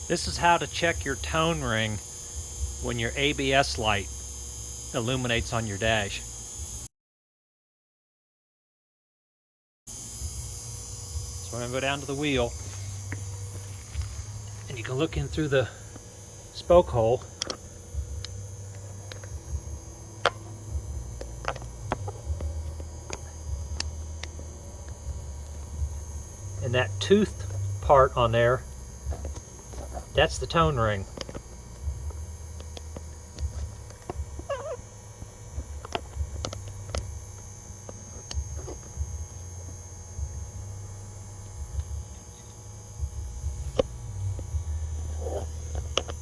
This is how to check your tone ring when your ABS light illuminates on your dash. So we're going to go down to the wheel, and you can look in through the spoke hole. And that tooth part on there, that's the tone ring.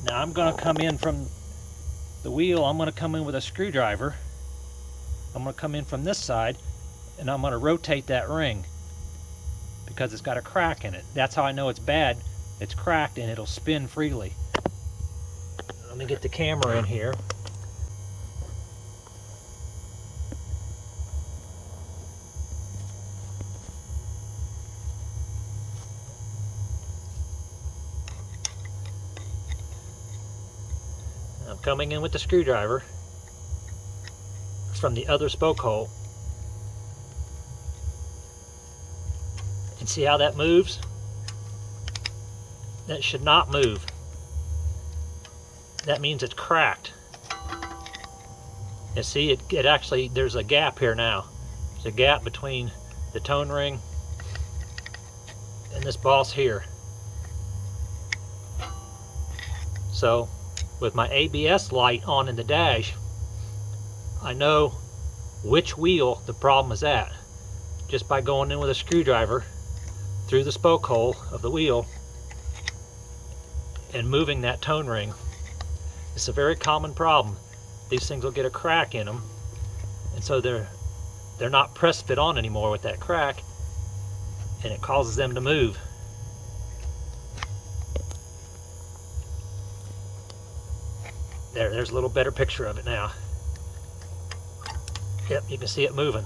Now I'm going to come in from the wheel, I'm going to come in with a screwdriver. I'm going to come in from this side, and I'm going to rotate that ring because it's got a crack in it. That's how I know it's bad. It's cracked and it'll spin freely. Let me get the camera in here. I'm coming in with the screwdriver from the other spoke hole. And see how that moves? That should not move. That means it's cracked. And see, it actually, there's a gap here now. There's a gap between the tone ring and this boss here. So with my ABS light on in the dash, I know which wheel the problem is at just by going in with a screwdriver through the spoke hole of the wheel and moving that tone ring. It's a very common problem. These things will get a crack in them, and so they're not press fit on anymore with that crack, and it causes them to move. There's a little better picture of it now. Yep, you can see it moving.